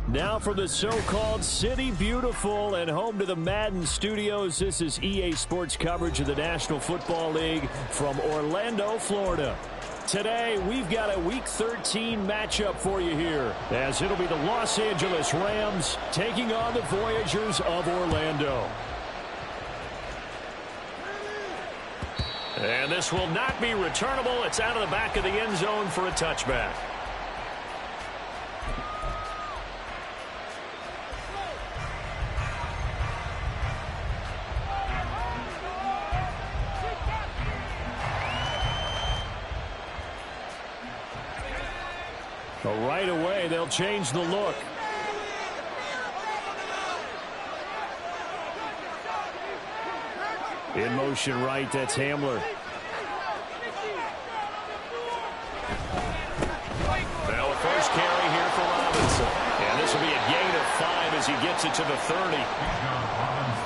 Now from the so-called City Beautiful and home to the Madden studios, this is EA Sports coverage of the National Football League from Orlando, Florida. Today, we've got a Week 13 matchup for you here, as it'll be the Los Angeles Rams taking on the Voyagers of Orlando. And this will not be returnable. It's out of the back of the end zone for a touchback. But right away, they'll change the look. In motion right, that's Hamler. Well, the first carry here for Robinson. And this will be a gain of 5 as he gets it to the 30.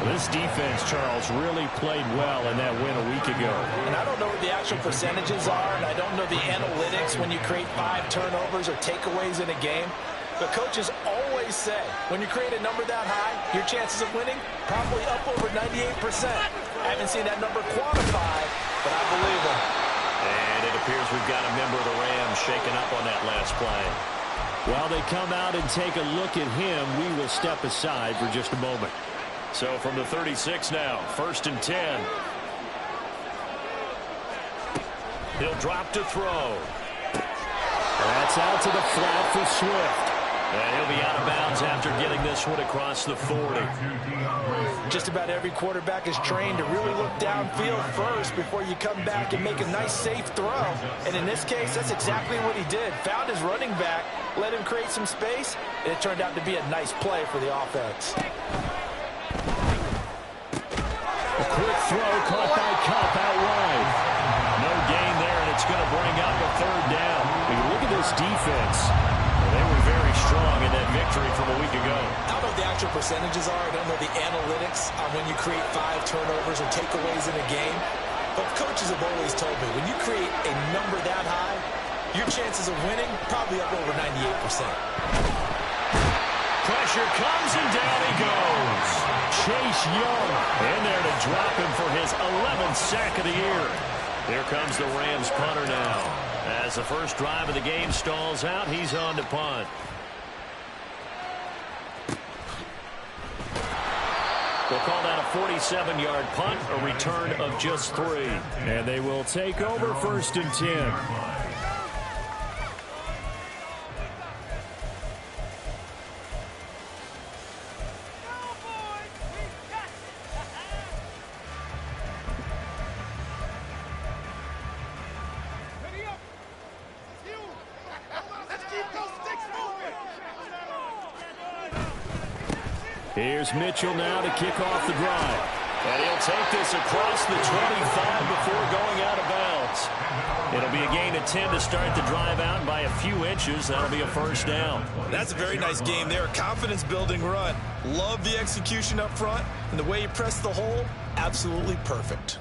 Well, this defense, Charles, really played well in that win a week ago. And I don't know what the actual percentages are, and I don't know the analytics when you create 5 turnovers or takeaways in a game. But coaches always say, when you create a number that high, your chances of winning probably up over 98%. I haven't seen that number quantified, but I believe them. And it appears we've got a member of the Rams shaken up on that last play. While they come out and take a look at him, we will step aside for just a moment. So from the 36 now, 1st and 10. He'll drop to throw. That's out to the flat for Swift. And he'll be out of bounds after getting this one across the 40. Just about every quarterback is trained to really look downfield first before you come back and make a nice, safe throw. And in this case, that's exactly what he did. Found his running back, let him create some space, and it turned out to be a nice play for the offense. A quick throw caught by Kupp out wide. No gain there, and it's going to bring up a 3rd down. When you look at this defense, they were very strong in that victory from a week ago. I don't know what the actual percentages are. I don't know the analytics on when you create 5 turnovers or takeaways in a game. But coaches have always told me, when you create a number that high, your chances of winning probably up over 98%. Pressure comes, and down he goes. Chase Young in there to drop him for his 11th sack of the year. Here comes the Rams punter now. As the first drive of the game stalls out, he's on to punt. We'll call that a 47-yard punt, a return of just 3. And they will take over 1st and 10. Here's Mitchell now to kick off the drive. And he'll take this across the 25 before going out of bounds. It'll be a gain of 10 to start the drive out by a few inches. That'll be a 1st down. That's a very nice game there. Confidence-building run. Love the execution up front. And the way he pressed the hole, absolutely perfect.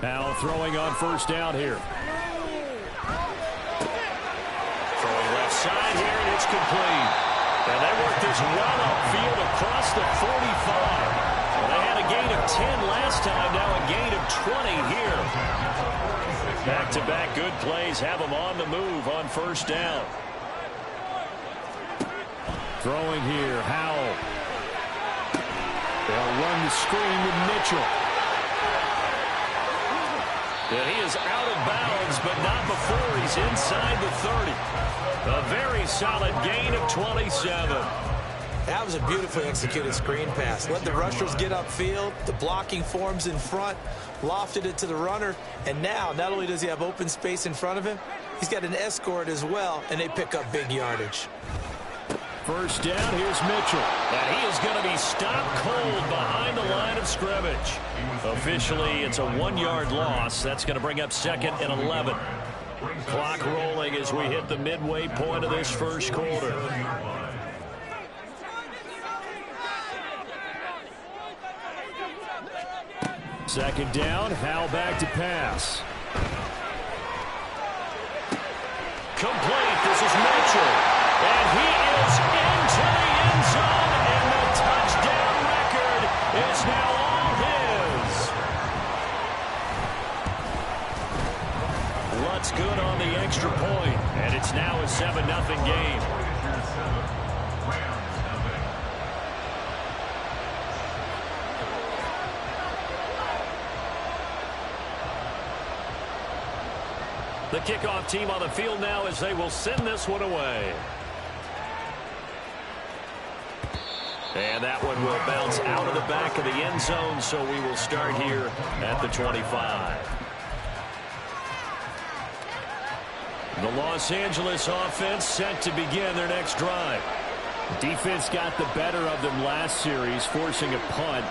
Now throwing on 1st down here. Throwing left side here, and it's complete. And they worked this well upfield across the 45. Well, they had a gain of 10 last time, now a gain of 20 here. Back-to-back good plays have them on the move on 1st down. Throwing here, Howell. They'll run the screen with Mitchell. And he is out of bounds, but not before he's inside the 30. A very solid gain of 27. That was a beautifully executed screen pass. Let the rushers get upfield. The blocking forms in front. Lofted it to the runner. And now, not only does he have open space in front of him, he's got an escort as well, and they pick up big yardage. 1st down, here's Mitchell. And he is going to be stopped cold behind the line of scrimmage. Officially, it's a 1-yard loss. That's going to bring up 2nd and 11. Clock rolling as we hit the midway point of this 1st quarter. Second down, Howell back to pass. Complete. This is Mitchell. And he is into the end zone, and the touchdown record is now all his. What's good on the extra point, and it's now a 7-0 game. The kickoff team on the field now as they will send this one away. And that one will bounce out of the back of the end zone, so we will start here at the 25. The Los Angeles offense set to begin their next drive. Defense got the better of them last series, forcing a punt.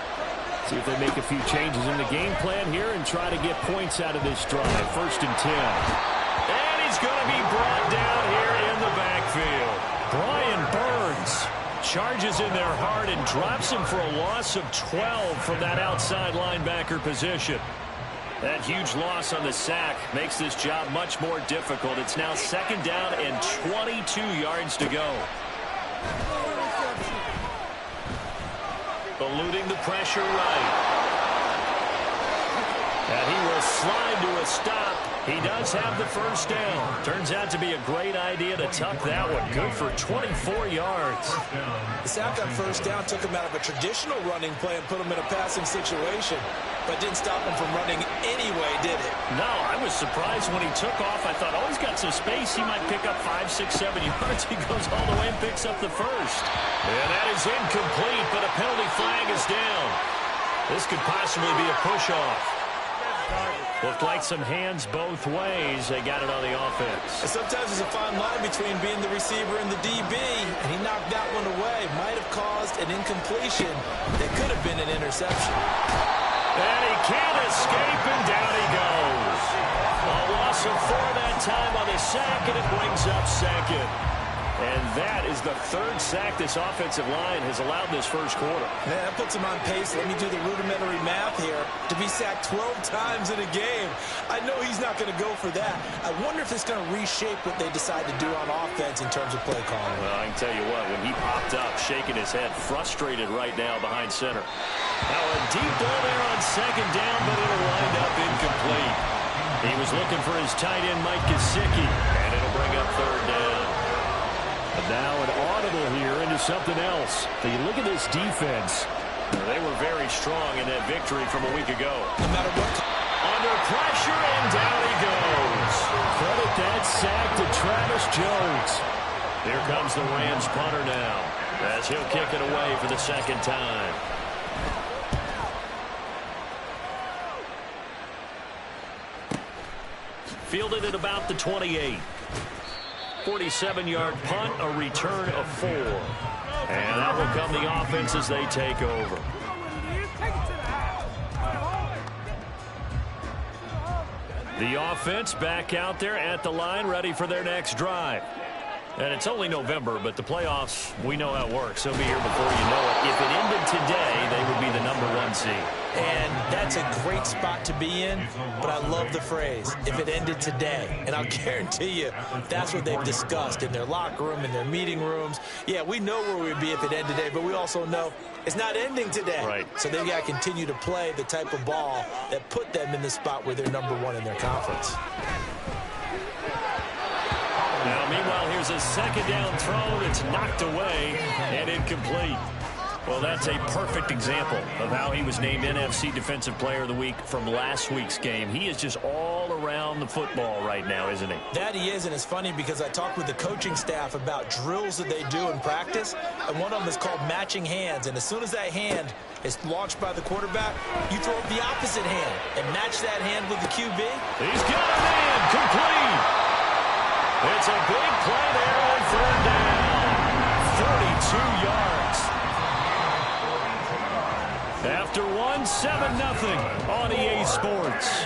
See if they make a few changes in the game plan here and try to get points out of this drive. 1st and 10. And he's going to be brought down here in the backfield. Brian Burns charges in there hard and drops him for a loss of 12 from that outside linebacker position. That huge loss on the sack makes this job much more difficult. It's now 2nd down and 22 yards to go. Eluding the pressure right. And he will slide to a stop. He does have the first down. Turns out to be a great idea to tuck that one. Good for 24 yards. The sack on first down took him out of a traditional running play and put him in a passing situation, but didn't stop him from running anyway, did it? No, I was surprised when he took off. I thought, oh, he's got some space. He might pick up 5, 6, 7 yards. He goes all the way and picks up the first. And that is incomplete, but a penalty flag is down. This could possibly be a push-off. Looked like some hands both ways. They got it on the offense. And sometimes there's a fine line between being the receiver and the DB, and he knocked that one away. Might have caused an incompletion that could have been an interception. And he can't escape, and down he goes. A loss of 4 that time on the sack, and it brings up 2nd. And that is the 3rd sack this offensive line has allowed this first quarter. Man, that puts him on pace. Let me do the rudimentary math here. To be sacked 12 times in a game, I know he's not going to go for that. I wonder if it's going to reshape what they decide to do on offense in terms of play calling. Well, I can tell you what, when he popped up, shaking his head, frustrated right now behind center. Now a deep ball there on 2nd down, but it'll wind up incomplete. He was looking for his tight end, Mike Gesicki, and it'll bring up 3rd down. And now an audible here into something else. So you look at this defense. They were very strong in that victory from a week ago. No matter what. Under pressure, and down he goes. Credit that sack to Travis Jones. Here comes the Rams punter now, as he'll kick it away for the 2nd time. Fielded at about the 28. 47-yard punt, a return of 4. And that will come the offense as they take over. The offense back out there at the line, ready for their next drive. And it's only November, but the playoffs, we know how it works. They'll be here before you know it. If it ended today, they would be the #1 seed. And that's a great spot to be in, but I love the phrase, if it ended today. And I'll guarantee you, that's what they've discussed in their locker room, in their meeting rooms. Yeah, we know where we'd be if it ended today, but we also know it's not ending today. Right. So they've got to continue to play the type of ball that put them in the spot where they're #1 in their conference. Now, meanwhile, here's a 2nd down throw that's knocked away and incomplete. Well, that's a perfect example of how he was named NFC Defensive Player of the Week from last week's game. He is just all around the football right now, isn't he? That he is, and it's funny because I talked with the coaching staff about drills that they do in practice, and one of them is called matching hands. And as soon as that hand is launched by the quarterback, you throw up the opposite hand and match that hand with the QB. He's got a man complete. It's a big play there on 3rd down. 42 yards. After 1, 7-0 on EA Sports.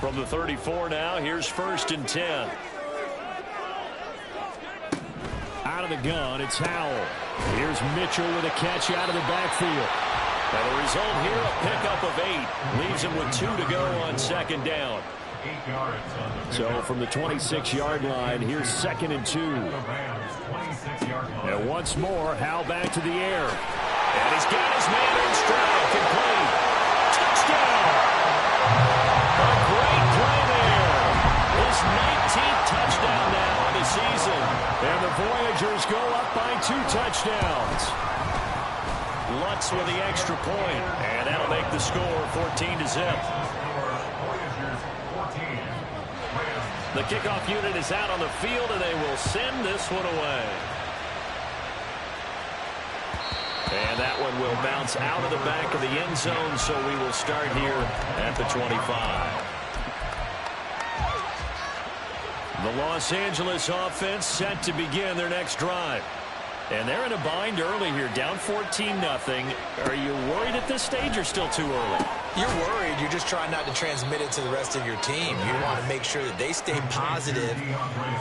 From the 34 now, here's 1st and 10. Out of the gun, it's Howell. Here's Mitchell with a catch out of the backfield. And the result here, a pickup of 8. Leaves him with 2 to go on 2nd down. So from the 26-yard line, here's 2nd and 2. And once more, Howell back to the air. And he's got his man in stride. Complete. Touchdown. A great play there. His 19th touchdown now on the season. And the Voyagers go up by 2 touchdowns. Lutz with the extra point. And that'll make the score 14-0. The kickoff unit is out on the field, and they will send this one away. And that one will bounce out of the back of the end zone, so we will start here at the 25. The Los Angeles offense set to begin their next drive. And they're in a bind early here, down 14-0. Are you worried at this stage or still too early? You're worried. You're just trying not to transmit it to the rest of your team. You want to make sure that they stay positive.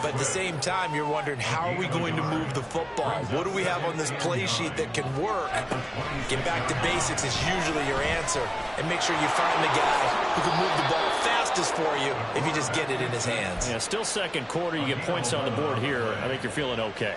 But at the same time, you're wondering, how are we going to move the football? What do we have on this play sheet that can work? Get back to basics is usually your answer. And make sure you find the guy who can move the ball fastest for you if you just get it in his hands. Yeah, still 2nd quarter. You get points on the board here. I think you're feeling okay.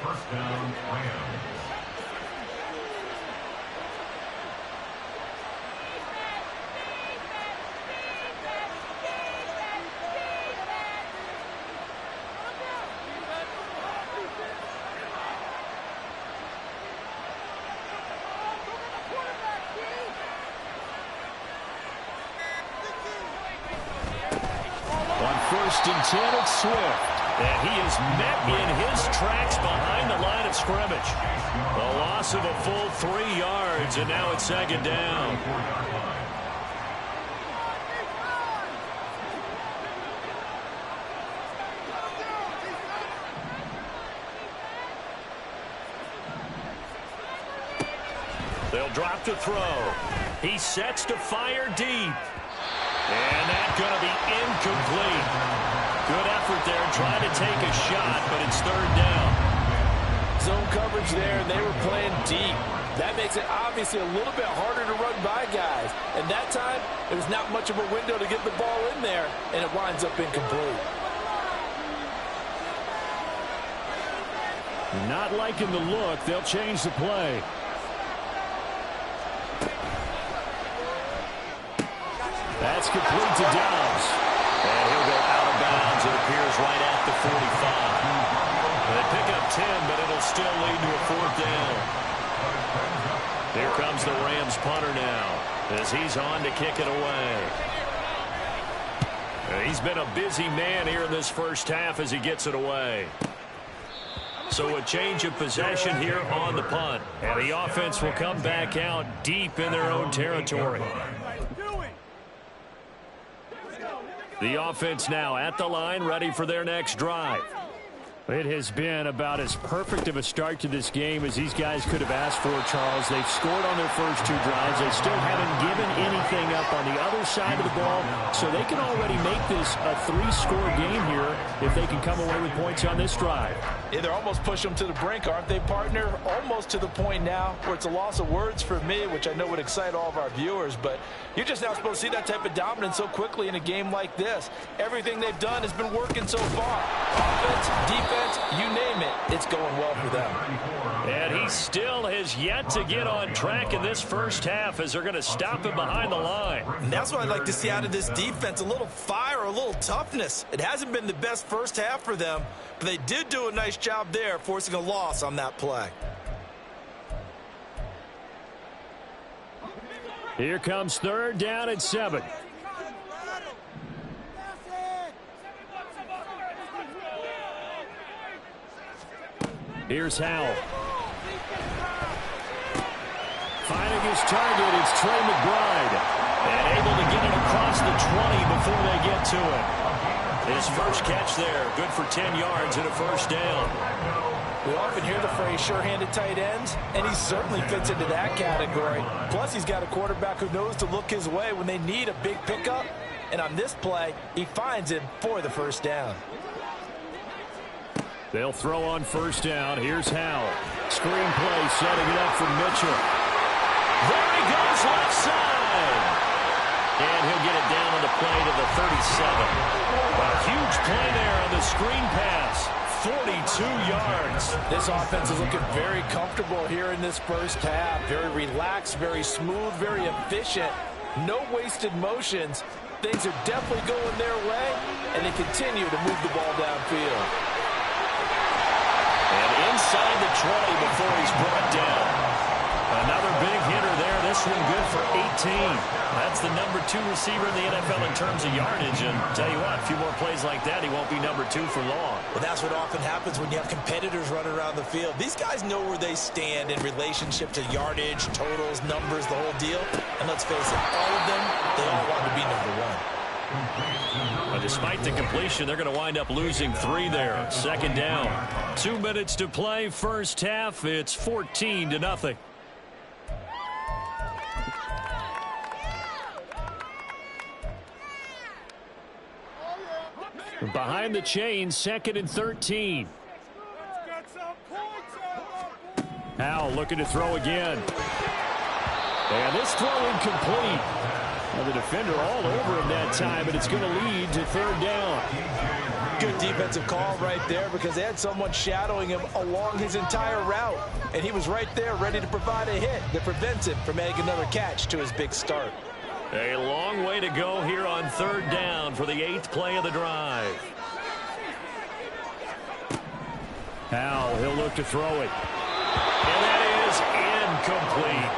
First and 10, it's Swift. And he is met in his tracks behind the line of scrimmage. A loss of a full 3 yards, and now it's 2nd down. They'll drop to throw. He sets to fire deep. And that's going to be incomplete. Good effort there, trying to take a shot, but it's 3rd down. Zone coverage there, and they were playing deep. That makes it obviously a little bit harder to run by guys. And that time, it was not much of a window to get the ball in there, and it winds up incomplete. Not liking the look. They'll change the play. That's complete to Dobbs. And he'll go out of bounds. It appears right at the 45. They pick up 10, but it'll still lead to a 4th down. Here comes the Rams punter now as he's on to kick it away. He's been a busy man here in this first half as he gets it away. So a change of possession here on the punt. And the offense will come back out deep in their own territory. The offense now at the line, ready for their next drive. It has been about as perfect of a start to this game as these guys could have asked for, Charles. They've scored on their first 2 drives. They still haven't given anything up on the other side of the ball, so they can already make this a 3-score game here if they can come away with points on this drive. Yeah, they're almost pushing them to the brink, aren't they, partner? Almost to the point now where it's a loss of words for me, which I know would excite all of our viewers, but you're just not supposed to see that type of dominance so quickly in a game like this. Everything they've done has been working so far. Offense, defense, you name it, it's going well for them. And he still has yet to get on track in this first half as they're going to stop him behind the line. And that's what I'd like to see out of this defense, a little fire, a little toughness. It hasn't been the best first half for them, but they did do a nice job there, forcing a loss on that play. Here comes 3rd down and 7. Here's Howell. Finding his target, it's Trey McBride. And able to get it across the 20 before they get to it. His first catch there, good for 10 yards and a 1st down. We often hear the phrase sure-handed tight ends, and he certainly fits into that category. Plus, he's got a quarterback who knows to look his way when they need a big pickup. And on this play, he finds him for the first down. They'll throw on first down. Here's Howell. Screen play setting it up for Mitchell. There he goes left side. And he'll get it down on the play to the 37. A huge play there on the screen pass. 42 yards. This offense is looking very comfortable here in this first half. Very relaxed, very smooth, very efficient. No wasted motions. Things are definitely going their way, and they continue to move the ball downfield. And inside the 20 before he's brought down. Another big hitter there. This one good for 18. That's the number 2 receiver in the NFL in terms of yardage. And tell you what, a few more plays like that, he won't be number 2 for long. Well, that's what often happens when you have competitors running around the field. These guys know where they stand in relationship to yardage, totals, numbers, the whole deal. And let's face it, all of them, they all want to be number 1. But despite the completion, they're going to wind up losing 3 there. Second down. 2 minutes to play. First half, it's 14-0. Behind the chain, 2nd and 13. Howell looking to throw again. And this throw incomplete. Well, the defender all over him that time, but it's going to lead to 3rd down. Good defensive call right there because they had someone shadowing him along his entire route. And he was right there ready to provide a hit that prevents him from adding another catch to his big start. A long way to go here on 3rd down for the 8th play of the drive. Howell, he'll look to throw it. And that is incomplete.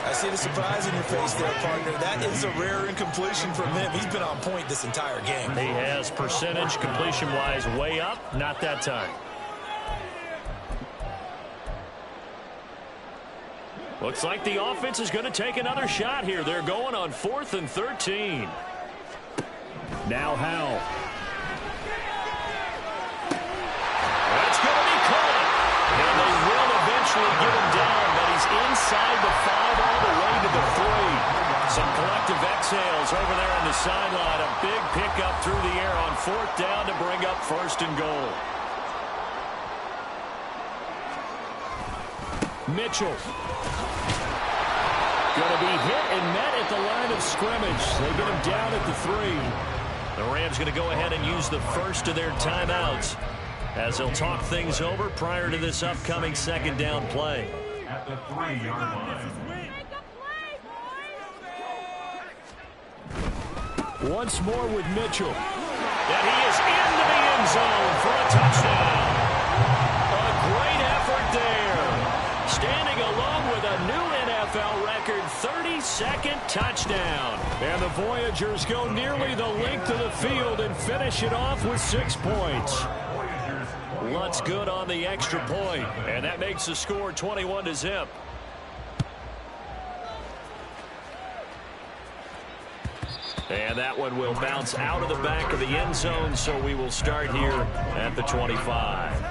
I see the surprise in your face there, partner. That is a rare incompletion from him. He's been on point this entire game. He has percentage completion-wise way up. Not that time. Looks like the offense is going to take another shot here. They're going on 4th and 13. Now Howell. That's going to be caught. And they will eventually get him down, but he's inside the 5 all the way to the 3. Some collective exhales over there on the sideline. A big pickup through the air on 4th down to bring up 1st and goal. Mitchell. Going to be hit and met at the line of scrimmage. They get him down at the 3. The Rams going to go ahead and use the first of their timeouts as they'll talk things over prior to this upcoming 2nd down play. At the 3-yard line. Once more with Mitchell. And he is into the end zone for a touchdown. A great effort there. Standing alone with a new NFL record 32nd touchdown. And the Voyagers go nearly the length of the field and finish it off with 6 points. Lutz good on the extra point, and that makes the score 21-0. And that one will bounce out of the back of the end zone, so we will start here at the 25.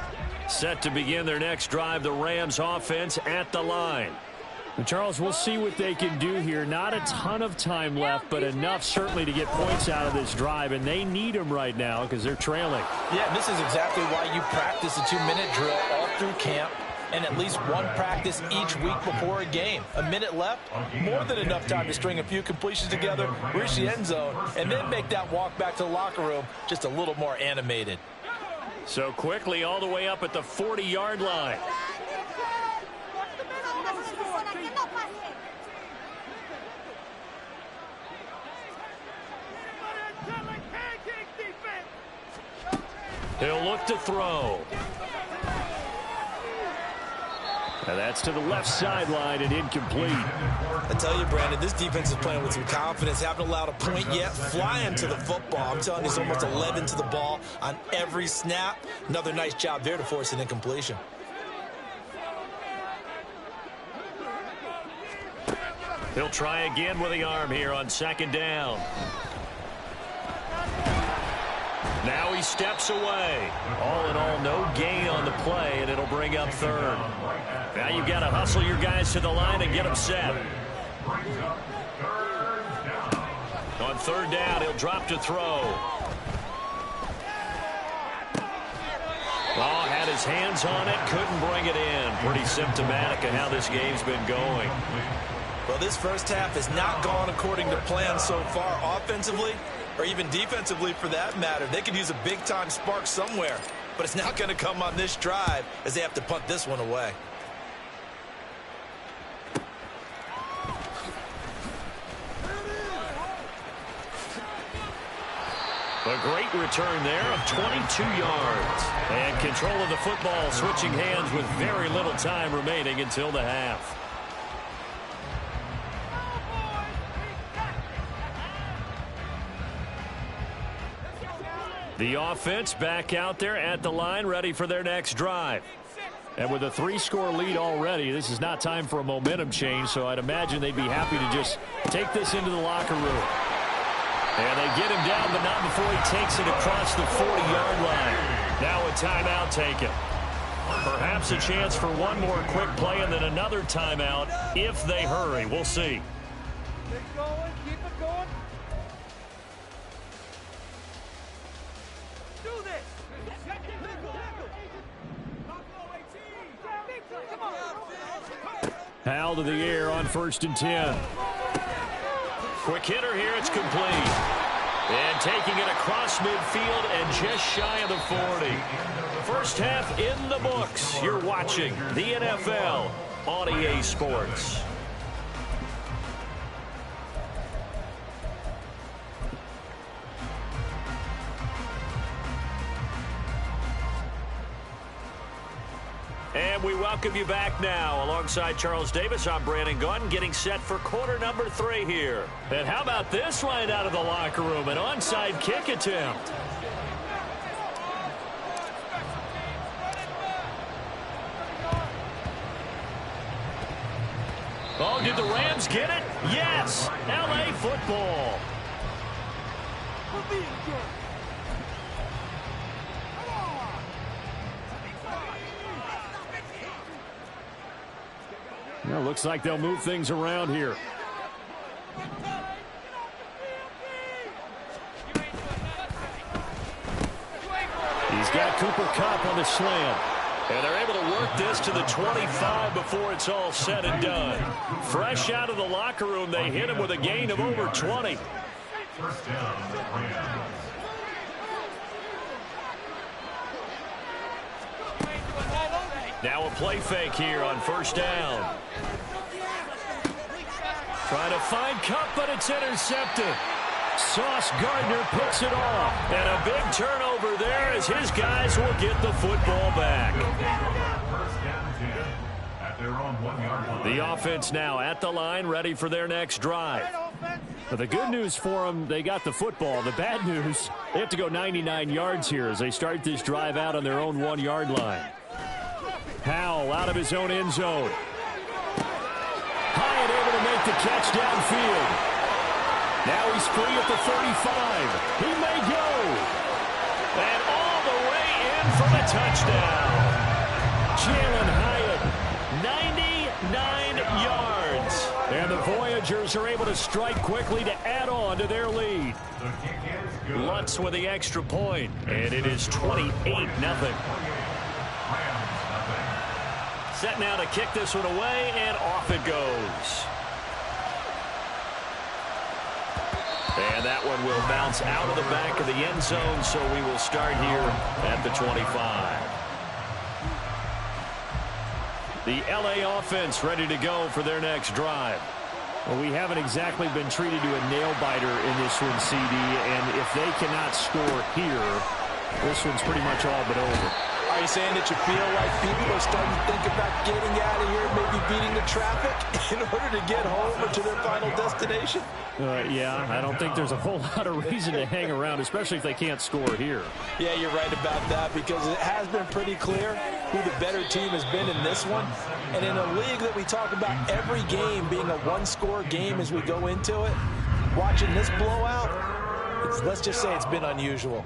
Set to begin their next drive, the Rams offense at the line. And Charles, we'll see what they can do here. Not a ton of time left, but enough certainly to get points out of this drive, and they need them right now because they're trailing. Yeah, and this is exactly why you practice a 2-minute drill all through camp and at least one practice each week before a game. A minute left, more than enough time to string a few completions together, reach the end zone, and then make that walk back to the locker room just a little more animated. So quickly all the way up at the 40-yard line. He'll look to throw. And that's to the left sideline and incomplete. I tell you, Brandon, this defense is playing with some confidence. Haven't allowed a point yet. Flying to the football. I'm telling you, it's almost 11 to the ball on every snap. Another nice job there to force an incompletion. He'll try again with the arm here on 2nd down. Now he steps away. All in all, no gain on the play, and it'll bring up 3rd. Now you've got to hustle your guys to the line and get them set. On third down. He'll drop to throw. Oh, had his hands on it, couldn't bring it in. Pretty symptomatic of how this game's been going. Well, this first half has not gone according to plan so far offensively, or even defensively for that matter. They could use a big-time spark somewhere, but it's not going to come on this drive as they have to punt this one away. A great return there of 22 yards. And control of the football switching hands with very little time remaining until the half. The offense back out there at the line, ready for their next drive. And with a 3-score lead already, this is not time for a momentum change, so I'd imagine they'd be happy to just take this into the locker room. And they get him down, but not before he takes it across the 40-yard line. Now a timeout taken. Perhaps a chance for one more quick play and then another timeout if they hurry. We'll see. Keep going, keep it going. Do this. Hal to the air on 1st and 10. Quick hitter here, it's complete. And taking it across midfield and just shy of the 40. First half in the books. You're watching the NFL on EA Sports. And we welcome you back now. Alongside Charles Davis, I'm Brandon Gunn, getting set for quarter number 3 here. And how about this right out of the locker room? An onside kick attempt. Oh, did the Rams get it? Yes! LA football. Well, looks like they'll move things around here. He's got Cooper Kupp on the slant. And they're able to work this to the 25 before it's all said and done. Fresh out of the locker room, they hit him with a gain of over 20. First down, Rams. Now a play fake here on 1st down. Trying to find Kupp, but it's intercepted. Sauce Gardner picks it off. And a big turnover there as his guys will get the football back. First down 10 at their own 1-yard line. The offense now at the line, ready for their next drive. But the good news for them, they got the football. The bad news, they have to go 99 yards here as they start this drive out on their own 1-yard line. Howell out of his own end zone. Hyatt able to make the catch downfield. Now he's free at the 35. He may go. And all the way in for the touchdown. Jalen Hyatt, 99 yards. And the Voyagers are able to strike quickly to add on to their lead. Lutz with the extra point, and it is 28-0. Set now to kick this one away, and off it goes. And that one will bounce out of the back of the end zone, so we will start here at the 25. The LA offense ready to go for their next drive. Well, we haven't exactly been treated to a nail-biter in this one, CD, and if they cannot score here, this one's pretty much all but over. Are you saying that you feel like people are starting to think about getting out of here, maybe beating the traffic in order to get home or to their final destination? Yeah, I don't think there's a whole lot of reason to hang around, especially if they can't score here. Yeah, you're right about that because it has been pretty clear who the better team has been in this one. And in a league that we talk about every game being a one-score game as we go into it, watching this blowout, let's just say it's been unusual.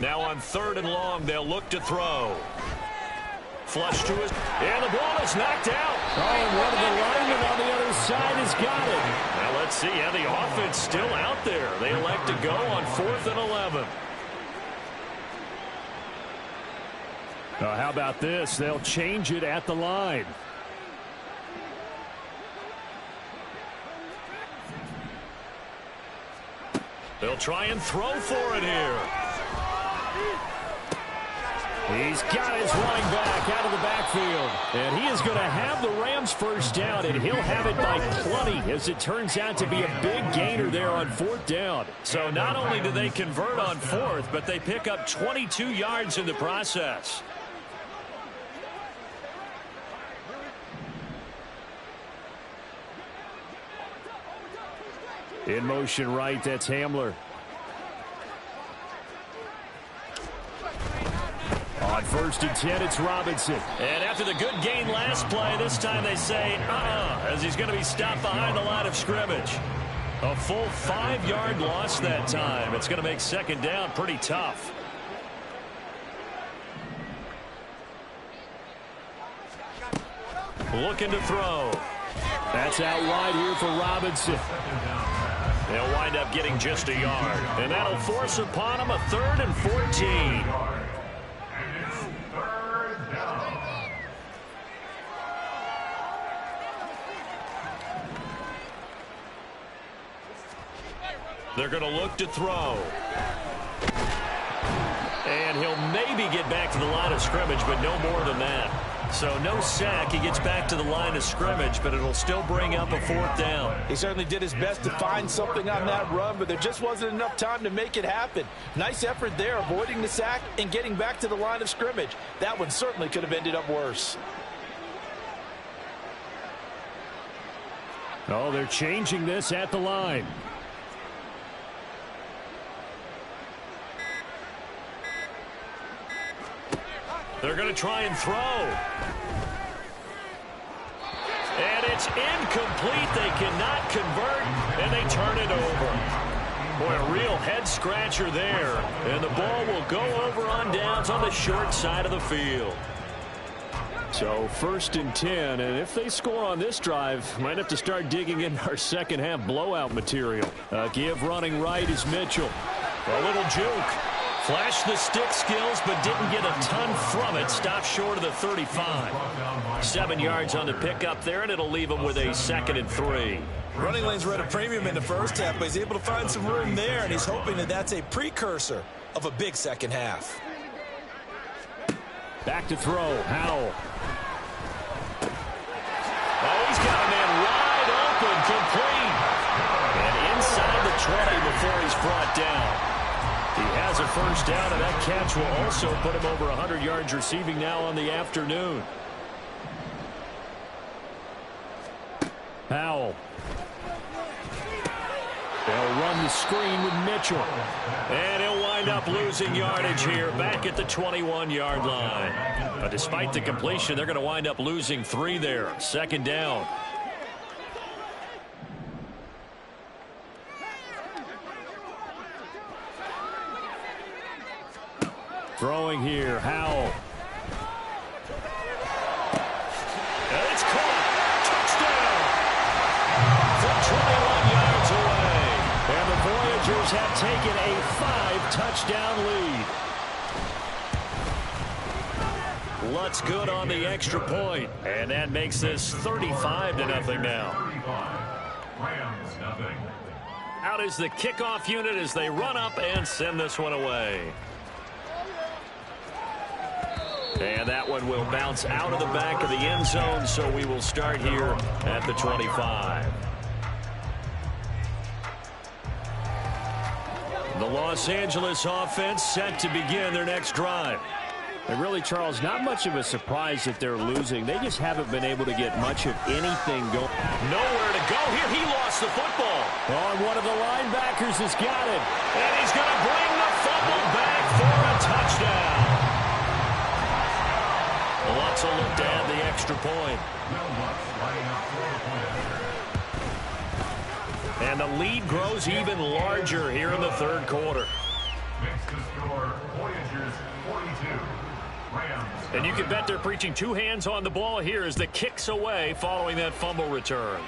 Now on 3rd and long, they'll look to throw. Flush to his, and the ball is knocked out. Oh, and one of the linemen on the other side has got it. Now let's see how the offense still out there. They elect to go on 4th and 11. How about this? They'll change it at the line. They'll try and throw for it here. He's got his running back out of the backfield. And he is going to have the Rams first down, and he'll have it by 20 as it turns out to be a big gainer there on 4th down. So not only do they convert on 4th, but they pick up 22 yards in the process. In motion right, that's Hamler. On 1st and 10, it's Robinson. And after the good gain last play, this time they say, as he's going to be stopped behind the line of scrimmage. A full 5-yard loss that time. It's going to make 2nd down pretty tough. Looking to throw. That's out wide here for Robinson. They'll wind up getting just a yard. And that'll force upon him a 3rd and 14. They're going to look to throw. And he'll maybe get back to the line of scrimmage, but no more than that. So no sack. He gets back to the line of scrimmage, but it'll still bring up a 4th down. He certainly did his best to find something on that run, but there just wasn't enough time to make it happen. Nice effort there, avoiding the sack and getting back to the line of scrimmage. That one certainly could have ended up worse. Oh, they're changing this at the line. They're going to try and throw. And it's incomplete. They cannot convert, and they turn it over. Boy, a real head-scratcher there. And the ball will go over on downs on the short side of the field. So 1st and 10, and if they score on this drive, might have to start digging in our second-half blowout material. Give running right is Mitchell. A little juke. Flashed the stick skills, but didn't get a ton from it. Stopped short of the 35. 7 yards on the pickup there, and it'll leave him with a 2nd and 3. Running lanes were at a premium in the first half, but he's able to find some room there, and he's hoping that that's a precursor of a big second half. Back to throw. Howell. Oh, he's got a man wide open, complete. And inside the 20 before he's brought down. He has a first down, and that catch will also put him over 100 yards receiving now on the afternoon. Howell. They'll run the screen with Mitchell. And he'll wind up losing yardage here back at the 21-yard line. But despite the completion, they're going to wind up losing 3 there. 2nd down. Throwing here, Howell. And it's caught. Touchdown. From 21 yards away. And the Voyagers have taken a 5-touchdown lead. Lutz good on the extra point. And that makes this 35-0 now. Rams nothing. Out is the kickoff unit as they run up and send this one away. And that one will bounce out of the back of the end zone, so we will start here at the 25. The Los Angeles offense set to begin their next drive. And really, Charles, not much of a surprise that they're losing. They just haven't been able to get much of anything going. Nowhere to go here. He lost the football. Oh, and one of the linebackers has got it. And he's going to bring the fumble back for a touchdown. Lutz will look to add the extra point. And the lead grows even larger here in the 3rd quarter. Makes the score Voyagers 42, And you can bet they're preaching two hands on the ball here as the kick's away following that fumble return.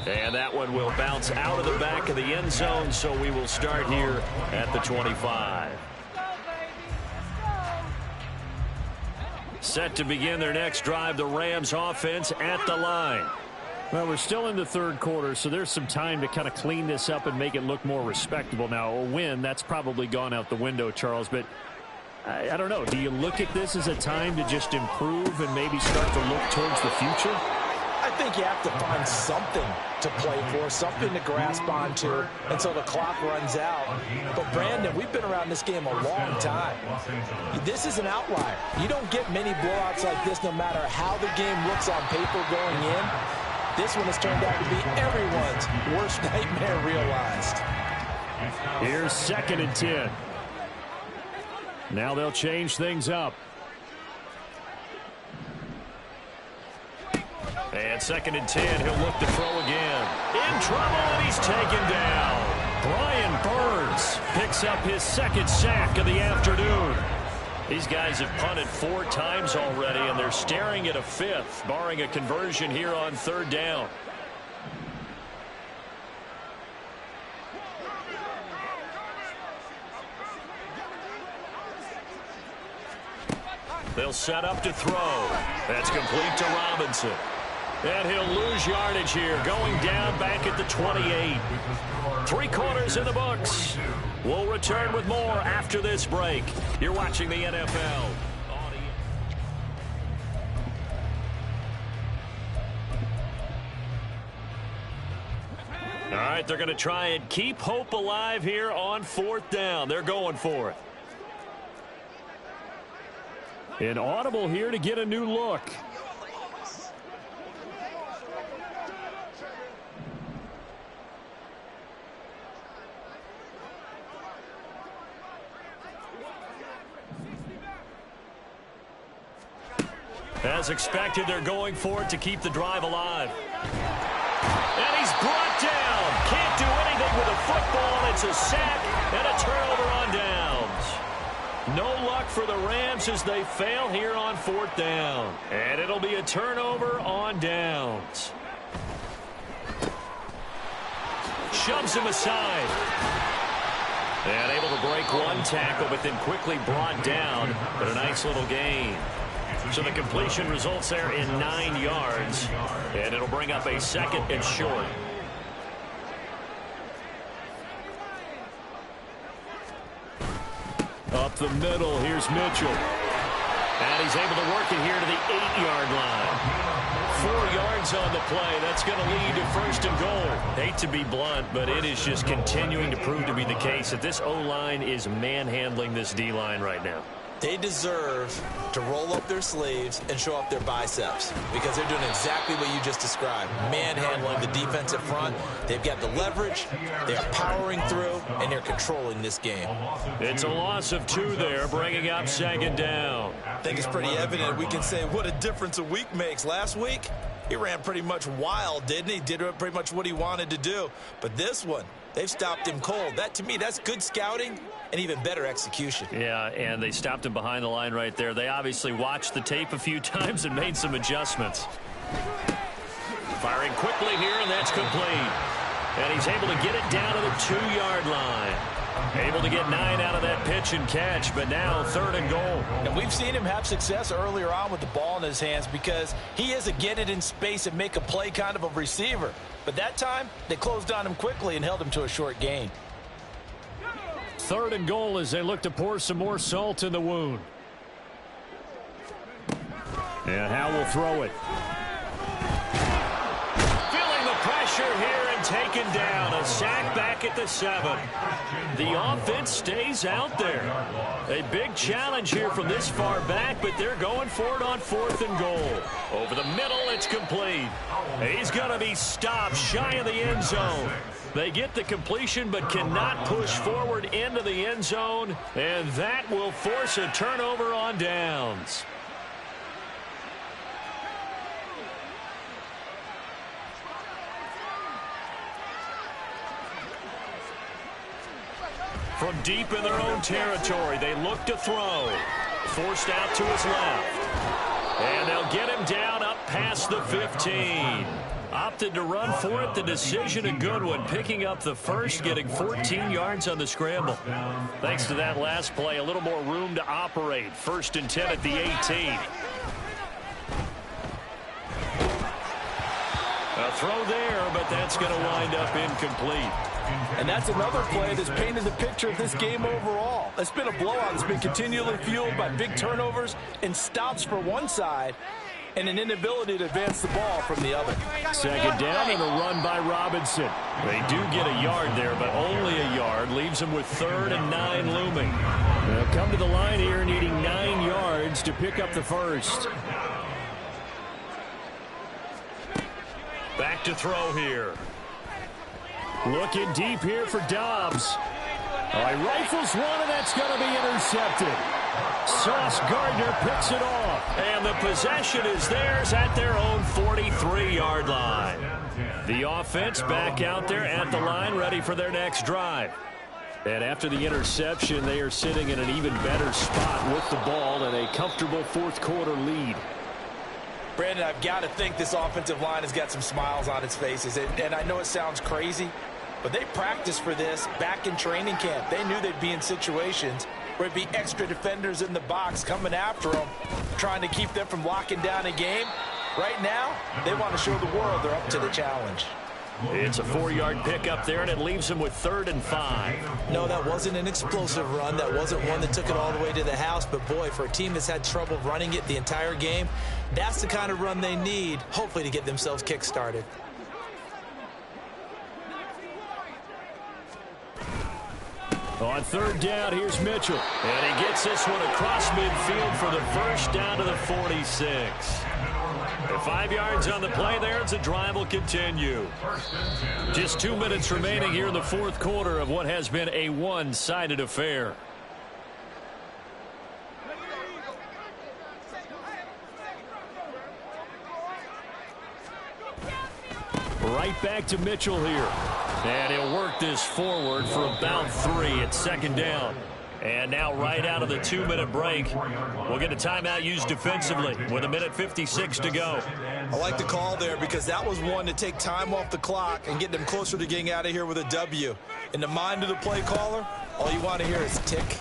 And that one will bounce out of the back of the end zone, so we will start here at the 25. Set to begin their next drive, the Rams offense at the line. Well, we're still in the third quarter, so there's some time to kind of clean this up and make it look more respectable. Now, a win, that's probably gone out the window, Charles, but I don't know. Do you look at this as a time to just improve and maybe start to look towards the future? I think you have to find something to play for, something to grasp onto until the clock runs out. But, Brandon, we've been around this game a long time. This is an outlier. You don't get many blowouts like this no matter how the game looks on paper going in. This one has turned out to be everyone's worst nightmare realized. Here's 2nd and 10. Now they'll change things up. And 2nd and 10, he'll look to throw again. In trouble, and he's taken down. Brian Burns picks up his 2nd sack of the afternoon. These guys have punted 4 times already, and they're staring at a 5th, barring a conversion here on 3rd down. They'll set up to throw. That's complete to Robinson. And he'll lose yardage here, going down back at the 28. 3 quarters in the books. We'll return with more after this break. You're watching the NFL. All right, they're going to try and keep hope alive here on 4th down. They're going for it. An audible here to get a new look. As expected, they're going for it to keep the drive alive. And he's brought down. Can't do anything with a football. It's a sack and a turnover on downs. No luck for the Rams as they fail here on 4th down. And it'll be a turnover on downs. Shoves him aside. And able to break one tackle, but then quickly brought down. But a nice little gain. So the completion results there in 9 yards. And it'll bring up a 2nd and short. Up the middle, here's Mitchell. And he's able to work it here to the 8-yard line. 4 yards on the play. That's going to lead to 1st and goal. Hate to be blunt, but it is just continuing to prove to be the case that this O-line is manhandling this D-line right now. They deserve to roll up their sleeves and show off their biceps because they're doing exactly what you just described, manhandling the defensive front. They've got the leverage, they're powering through, and they're controlling this game. It's a loss of 2 there, bringing up 2nd down. I think it's pretty evident we can say what a difference a week makes. Last week, he ran pretty much wild, didn't he? Did pretty much what he wanted to do. But this one, they've stopped him cold. That, to me, that's good scouting and even better execution. Yeah, and they stopped him behind the line right there. They obviously watched the tape a few times and made some adjustments. Firing quickly here, and that's complete. And he's able to get it down to the 2-yard line. Able to get 9 out of that pitch and catch, but now 3rd and goal. And we've seen him have success earlier on with the ball in his hands because he is a get it in space and make a play kind of a receiver. But that time, they closed on him quickly and held him to a short gain. 3rd and goal as they look to pour some more salt in the wound. And Howe will throw it. Feeling the pressure here and taken down. A sack back at the 7. The offense stays out there. A big challenge here from this far back, but they're going for it on 4th and goal. Over the middle, it's complete. He's going to be stopped shy of the end zone. They get the completion but cannot push forward into the end zone, and that will force a turnover on downs. From deep in their own territory, they look to throw. Forced out to his left. And they'll get him down up past the 15. Opted to run for it. The decision a good one. Picking up the first, getting 14 yards on the scramble. Thanks to that last play, a little more room to operate. 1st and 10 at the 18. A throw there, but that's going to wind up incomplete. And that's another play that's painted the picture of this game overall. It's been a blowout. It's been continually fueled by big turnovers and stops for one side and an inability to advance the ball from the other. 2nd down and a run by Robinson. They do get a yard there, but only a yard. Leaves them with 3rd and 9 looming. They'll come to the line here needing 9 yards to pick up the first. Back to throw here. Looking deep here for Dobbs. Oh, he rifles one, and that's going to be intercepted. Sauce Gardner picks it off. And the possession is theirs at their own 43-yard line. The offense back out there at the line, ready for their next drive. And after the interception, they are sitting in an even better spot with the ball and a comfortable 4th quarter lead. Brandon, I've got to think this offensive line has got some smiles on its faces. And I know it sounds crazy, but they practiced for this back in training camp. They knew they'd be in situations where it'd be extra defenders in the box coming after them, trying to keep them from locking down a game. Right now, they want to show the world they're up to the challenge. It's a 4-yard pickup there, and it leaves them with 3rd and 5. No, that wasn't an explosive run. That wasn't one that took it all the way to the house. But, boy, for a team that's had trouble running it the entire game, that's the kind of run they need, hopefully, to get themselves kick-started. On 3rd down, here's Mitchell. And he gets this one across midfield for the first down to the 46. 5 yards on the play there as the drive will continue. Just 2 minutes remaining here in the 4th quarter of what has been a one-sided affair. Right back to Mitchell here. And he'll work this forward for about 3 at 2nd down. And now right out of the 2-minute break, we'll get a timeout used defensively with 1:56 to go. I like the call there because that was one to take time off the clock and get them closer to getting out of here with a W. In the mind of the play caller, all you want to hear is tick,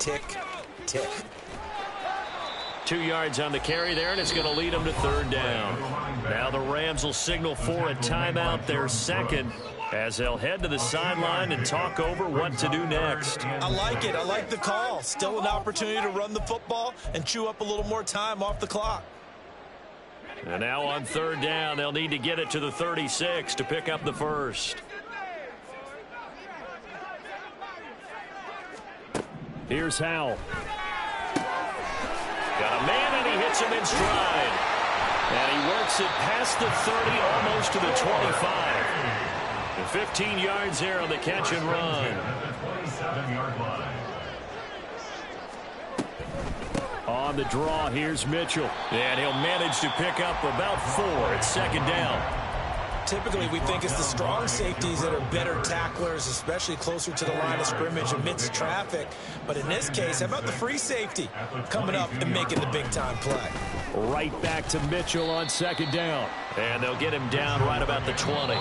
tick, tick. 2 yards on the carry there, and it's going to lead them to 3rd down. Now the Rams will signal for a timeout, their 2nd, as they'll head to the sideline and talk over what to do next. I like it. I like the call. Still an opportunity to run the football and chew up a little more time off the clock. And now on 3rd down, they'll need to get it to the 36 to pick up the first. Here's Howell. Got a man, and he hits him in stride. And he works it past the 30, almost to the 25. 15 yards there on the catch and run. On the draw, here's Mitchell. And he'll manage to pick up about 4 at 2nd down. Typically, we think it's the strong safeties that are better tacklers, especially closer to the line of scrimmage amidst traffic. But in this case, how about the free safety coming up and making the big-time play? Right back to Mitchell on 2nd down. And they'll get him down right about the 20.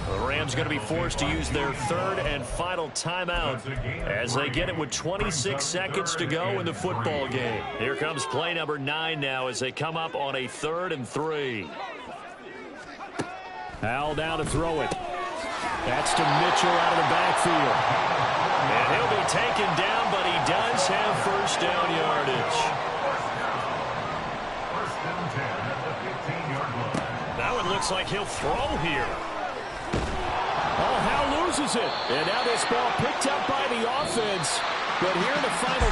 The Rams going to be forced to use their 3rd and final timeout as they get it with 26 seconds to go in the football game. Here comes play number 9 now as they come up on a 3rd and 3. Howell down to throw it. That's to Mitchell out of the backfield. And he'll be taken down, but he does have 1st down yardage. Now it looks like he'll throw here. Oh, Howell loses it. And now this ball picked up by the offense. But here in the final